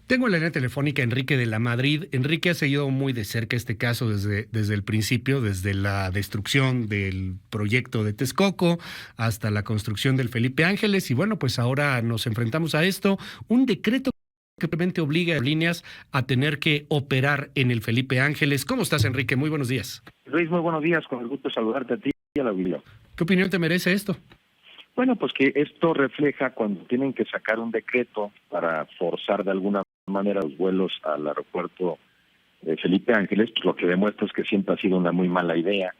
Tengo en la línea telefónica a Enrique de la Madrid. Enrique ha seguido muy de cerca este caso desde el principio, desde la destrucción del proyecto de Texcoco hasta la construcción del Felipe Ángeles. Y bueno, pues ahora nos enfrentamos a esto. Un decreto que realmente obliga a aerolíneas a tener que operar en el Felipe Ángeles. ¿Cómo estás, Enrique? Muy buenos días. Luis, muy buenos días, con el gusto de saludarte a ti y a la audiencia. ¿Qué opinión te merece esto? Bueno, pues que esto refleja cuando tienen que sacar un decreto para forzar de alguna manera los vuelos al aeropuerto de Felipe Ángeles, pues lo que demuestra es que siempre ha sido una muy mala idea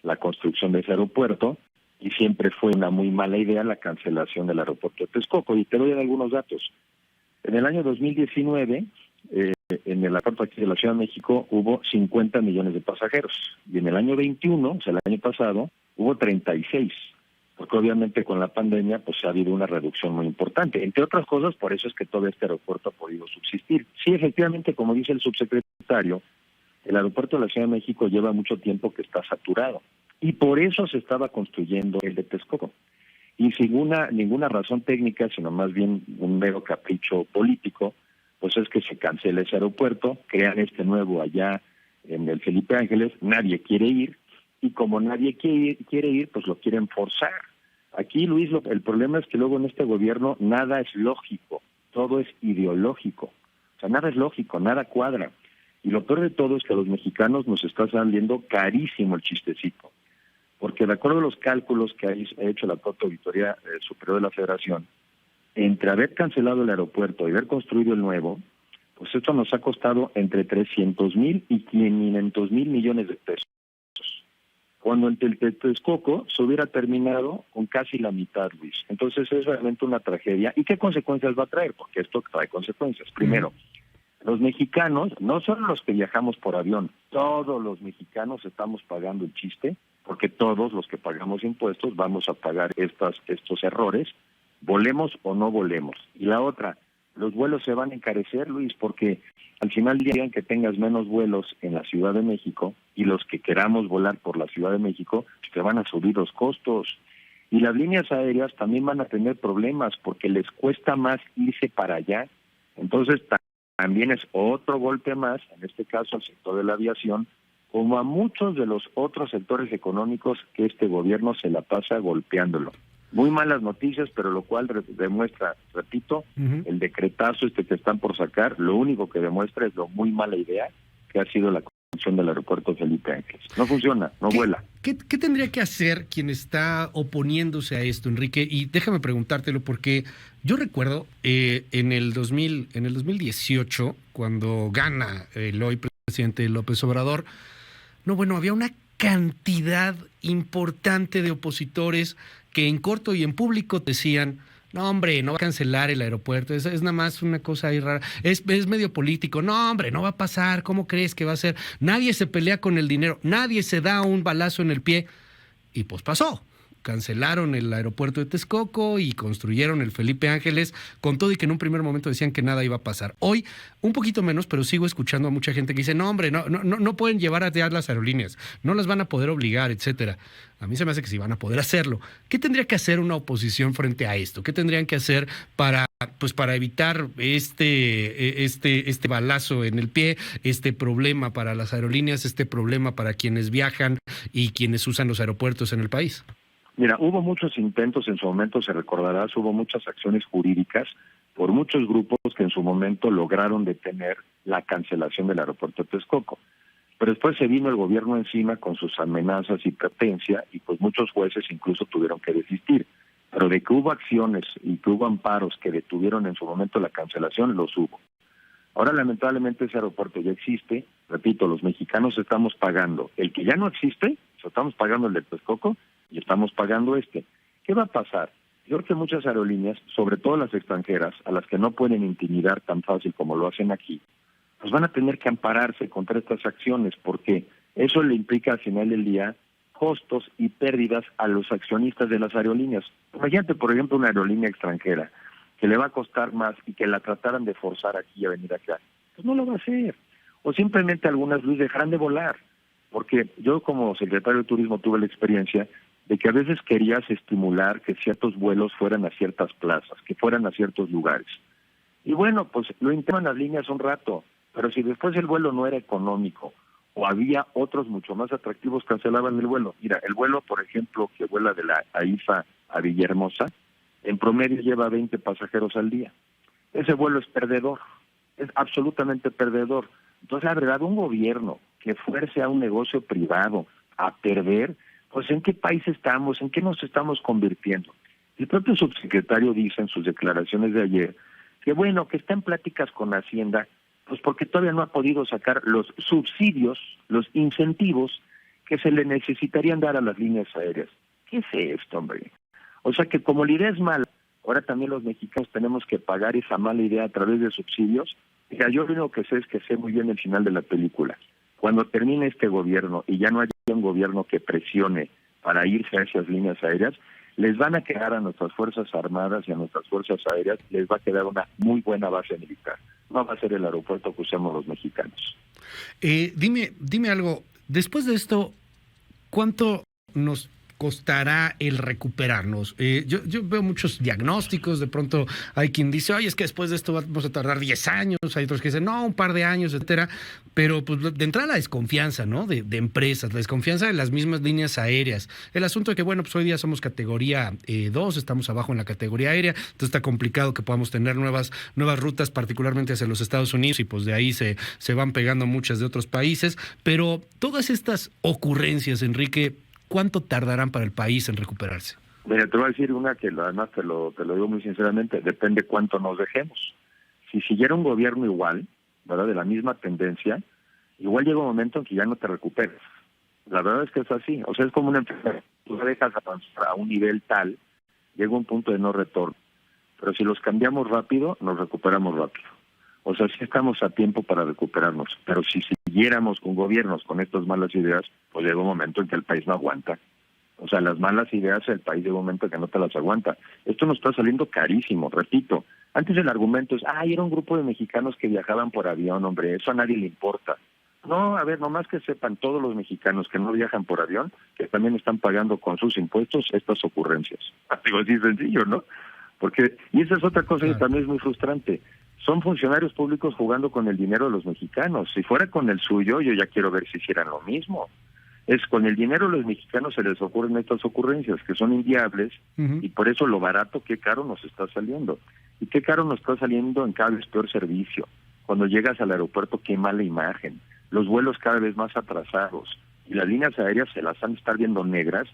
la construcción de ese aeropuerto y siempre fue una muy mala idea la cancelación del aeropuerto de Texcoco. Y te doy algunos datos. En el año 2019, en el aeropuerto aquí de la Ciudad de México hubo 50 millones de pasajeros y en el año 21, o sea, el año pasado, hubo 36, porque obviamente con la pandemia pues ha habido una reducción muy importante. Entre otras cosas, por eso es que todo este aeropuerto ha podido subsistir. Sí, efectivamente, como dice el subsecretario, el aeropuerto de la Ciudad de México lleva mucho tiempo que está saturado y por eso se estaba construyendo el de Texcoco. Y sin ninguna razón técnica, sino más bien un mero capricho político, pues es que se cancela ese aeropuerto, crean este nuevo allá en el Felipe Ángeles, nadie quiere ir, y como nadie quiere ir, pues lo quieren forzar. Aquí, Luis, el problema es que luego en este gobierno nada es lógico, todo es ideológico. O sea, nada es lógico, nada cuadra. Y lo peor de todo es que a los mexicanos nos está saliendo carísimo el chistecito. Porque de acuerdo a los cálculos que ha hecho la propia Auditoría Superior de la Federación, entre haber cancelado el aeropuerto y haber construido el nuevo, pues esto nos ha costado entre 300,000 y 500,000 millones de pesos. Cuando el Texcoco se hubiera terminado con casi la mitad, Luis. Entonces es realmente una tragedia. ¿Y qué consecuencias va a traer? Porque esto trae consecuencias. Primero, los mexicanos, no solo los que viajamos por avión, todos los mexicanos estamos pagando el chiste, porque todos los que pagamos impuestos vamos a pagar estos errores, volemos o no volemos. Y la otra, los vuelos se van a encarecer, Luis, porque al final dirían que tengas menos vuelos en la Ciudad de México y los que queramos volar por la Ciudad de México, pues te van a subir los costos. Y las líneas aéreas también van a tener problemas porque les cuesta más irse para allá. Entonces también es otro golpe más, en este caso al sector de la aviación, como a muchos de los otros sectores económicos que este gobierno se la pasa golpeándolo. Muy malas noticias, pero lo cual demuestra, repito, el decretazo que están por sacar, lo único que demuestra es lo muy mala idea que ha sido la construcción del aeropuerto Felipe Ángeles. No funciona, no vuela. ¿Qué tendría que hacer quien está oponiéndose a esto, Enrique? Y déjame preguntártelo porque yo recuerdo en el 2018, cuando gana el hoy presidente López Obrador, había una cantidad importante de opositores que en corto y en público decían: no, hombre, no va a cancelar el aeropuerto, es nada más una cosa ahí rara, es medio político, no, hombre, no va a pasar, ¿cómo crees que va a ser? Nadie se pelea con el dinero, nadie se da un balazo en el pie, y pues pasó. Cancelaron el aeropuerto de Texcoco y construyeron el Felipe Ángeles, con todo y que en un primer momento decían que nada iba a pasar. Hoy, un poquito menos, pero sigo escuchando a mucha gente que dice: no, hombre, no pueden llevar a las aerolíneas, no las van a poder obligar, etcétera. A mí se me hace que sí van a poder hacerlo. ¿Qué tendría que hacer una oposición frente a esto? ¿Qué tendrían que hacer para evitar este balazo en el pie, este problema para las aerolíneas, este problema para quienes viajan y quienes usan los aeropuertos en el país? Mira, hubo muchos intentos en su momento, se recordarás, hubo muchas acciones jurídicas por muchos grupos que en su momento lograron detener la cancelación del aeropuerto de Texcoco. Pero después se vino el gobierno encima con sus amenazas y pretencia y pues muchos jueces incluso tuvieron que desistir. Pero de que hubo acciones y que hubo amparos que detuvieron en su momento la cancelación, los hubo. Ahora lamentablemente ese aeropuerto ya existe, repito, los mexicanos estamos pagando el que ya no existe, o sea, estamos pagando el de Texcoco y estamos pagando este. ¿Qué va a pasar? Yo creo que muchas aerolíneas, sobre todo las extranjeras, a las que no pueden intimidar tan fácil como lo hacen aquí, pues van a tener que ampararse contra estas acciones, porque eso le implica al final del día costos y pérdidas a los accionistas de las aerolíneas. Imagínate, por ejemplo, una aerolínea extranjera que le va a costar más y que la trataran de forzar aquí a venir acá. Pues no lo va a hacer. O simplemente algunas, Luis, dejarán de volar. Porque yo como secretario de Turismo tuve la experiencia de que a veces querías estimular que ciertos vuelos fueran a ciertas plazas, que fueran a ciertos lugares. Y bueno, pues lo intentan las líneas un rato, pero si después el vuelo no era económico o había otros mucho más atractivos, cancelaban el vuelo. Mira, el vuelo, por ejemplo, que vuela de la AIFA a Villahermosa, en promedio lleva 20 pasajeros al día. Ese vuelo es perdedor, es absolutamente perdedor. Entonces, la verdad, un gobierno que fuerce a un negocio privado a perder, pues ¿en qué país estamos? ¿En qué nos estamos convirtiendo? El propio subsecretario dice en sus declaraciones de ayer que bueno, que está en pláticas con Hacienda, pues porque todavía no ha podido sacar los subsidios, los incentivos que se le necesitarían dar a las líneas aéreas. ¿Qué es esto, hombre? O sea que como la idea es mala, ahora también los mexicanos tenemos que pagar esa mala idea a través de subsidios. Mira, yo lo único que sé es que sé muy bien el final de la película. Cuando termine este gobierno y ya no haya un gobierno que presione para irse a esas líneas aéreas, les van a quedar a nuestras Fuerzas Armadas y a nuestras Fuerzas Aéreas, les va a quedar una muy buena base militar. No va a ser el aeropuerto que usamos los mexicanos. Dime algo, después de esto, ¿cuánto nos costará el recuperarnos? Yo veo muchos diagnósticos, de pronto hay quien dice, oye, es que después de esto vamos a tardar 10 años, hay otros que dicen, no, un par de años, etcétera, pero pues de entrada la desconfianza, ¿no? De empresas, la desconfianza de las mismas líneas aéreas, el asunto de que, bueno, pues hoy día somos categoría 2, estamos abajo en la categoría aérea, entonces está complicado que podamos tener nuevas rutas, particularmente hacia los Estados Unidos, y pues de ahí se van pegando muchas de otros países, pero todas estas ocurrencias, Enrique, ¿cuánto tardarán para el país en recuperarse? Mira, te voy a decir una que además te lo digo muy sinceramente, depende cuánto nos dejemos. Si siguiera un gobierno igual, ¿verdad?, de la misma tendencia, igual llega un momento en que ya no te recuperas. La verdad es que es así, o sea, es como una enfermedad, tú la dejas avanzar a un nivel tal, llega un punto de no retorno, pero si los cambiamos rápido, nos recuperamos rápido. O sea, sí estamos a tiempo para recuperarnos, pero si siguiéramos con gobiernos con estas malas ideas, pues llega un momento en que el país no aguanta. O sea, las malas ideas, el país llega un momento en que no te las aguanta. Esto nos está saliendo carísimo, repito. Antes el argumento es, era un grupo de mexicanos que viajaban por avión, hombre, eso a nadie le importa. No, a ver, nomás que sepan todos los mexicanos que no viajan por avión, que también están pagando con sus impuestos estas ocurrencias. Digo, así sencillo, ¿no? Porque, y esa es otra cosa que también es muy frustrante. Son funcionarios públicos jugando con el dinero de los mexicanos. Si fuera con el suyo, yo ya quiero ver si hicieran lo mismo. Es con el dinero de los mexicanos se les ocurren estas ocurrencias que son inviables, y por eso lo barato, qué caro nos está saliendo. Y qué caro nos está saliendo en cada vez peor servicio. Cuando llegas al aeropuerto, qué mala imagen. Los vuelos cada vez más atrasados. Y las líneas aéreas se las han de estar viendo negras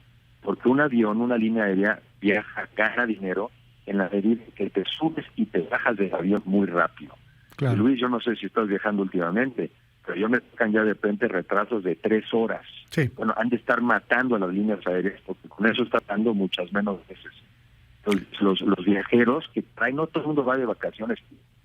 porque un avión, una línea aérea viaja, gana dinero en la medida que te subes y te bajas del avión muy rápido. Claro. Y Luis, yo no sé si estás viajando últimamente, pero yo me tocan ya de repente retrasos de 3 horas. Sí. Bueno, han de estar matando a las líneas aéreas, porque con eso está dando muchas menos veces. Entonces, los viajeros que traen, no todo el mundo va de vacaciones,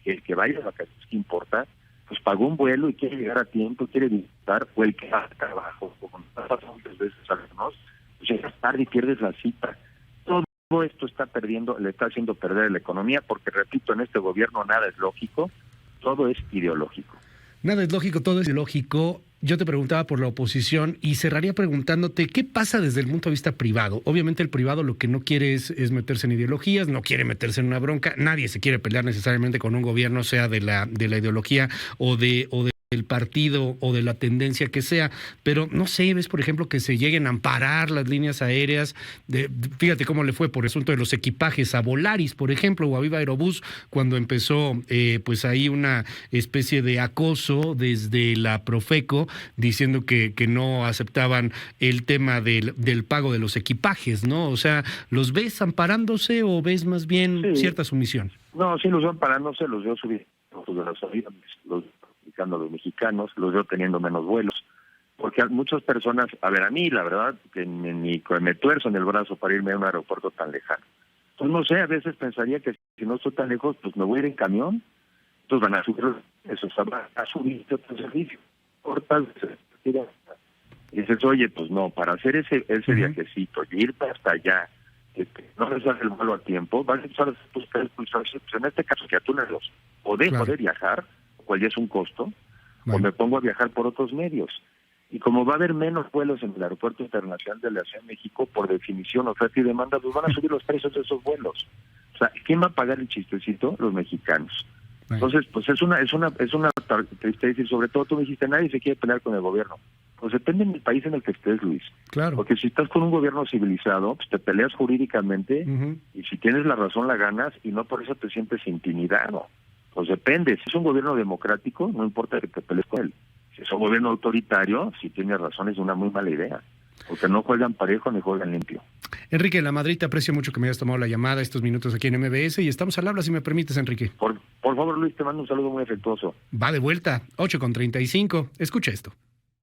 el que vaya de vacaciones, ¿qué importa? Pues pagó un vuelo y quiere llegar a tiempo, quiere visitar, o el que va a trabajo, como nos pasa muchas veces a algunos, pues llegas tarde y pierdes la cita. Todo esto está perdiendo, le está haciendo perder la economía, porque repito, en este gobierno nada es lógico, todo es ideológico. Nada es lógico, todo es ilógico. Yo te preguntaba por la oposición y cerraría preguntándote qué pasa desde el punto de vista privado. Obviamente el privado lo que no quiere es meterse en ideologías, no quiere meterse en una bronca. Nadie se quiere pelear necesariamente con un gobierno, sea de la ideología o del partido o de la tendencia que sea, pero no sé, ves por ejemplo que se lleguen a amparar las líneas aéreas, fíjate cómo le fue por el asunto de los equipajes a Volaris, por ejemplo, o a Viva Aerobús, cuando empezó pues ahí una especie de acoso desde la Profeco, diciendo que no aceptaban el tema del pago de los equipajes, ¿no? O sea, ¿los ves amparándose o ves más bien cierta sumisión? No, sí los veo amparándose, los veo subiendo de los aviones, los a los mexicanos, los veo teniendo menos vuelos, porque muchas personas, a ver, a mí la verdad, que me tuerzo en el brazo para irme a un aeropuerto tan lejano. Pues no sé, a veces pensaría que si no estoy tan lejos, pues me voy a ir en camión, entonces van a subir, eso va a subir otro servicio, cortas, y dices, oye, pues no, para hacer ese viajecito, y irte hasta allá, no les das el vuelo a tiempo, vas a usar tus pues en este caso que atúnelos, o dejo de viajar, cual ya es un costo, o me pongo a viajar por otros medios. Y como va a haber menos vuelos en el Aeropuerto Internacional de la Ciudad de México, por definición, oferta y demanda, pues van a subir los precios de esos vuelos. O sea, ¿quién va a pagar el chistecito? Los mexicanos. Entonces, pues es una tristeza, y sobre todo tú me dijiste, nadie se quiere pelear con el gobierno. Pues depende del país en el que estés, Luis. Claro. Porque si estás con un gobierno civilizado, pues te peleas jurídicamente, y si tienes la razón la ganas, y no por eso te sientes intimidado. Pues depende. Si es un gobierno democrático, no importa que te pelees con él. Si es un gobierno autoritario, si tienes razón, es una muy mala idea. Porque no juegan parejo ni juegan limpio. Enrique Lamadrid, te aprecio mucho que me hayas tomado la llamada estos minutos aquí en MBS y estamos al habla, si me permites, Enrique. Por favor, Luis, te mando un saludo muy afectuoso. Va de vuelta, 8:35. Escucha esto.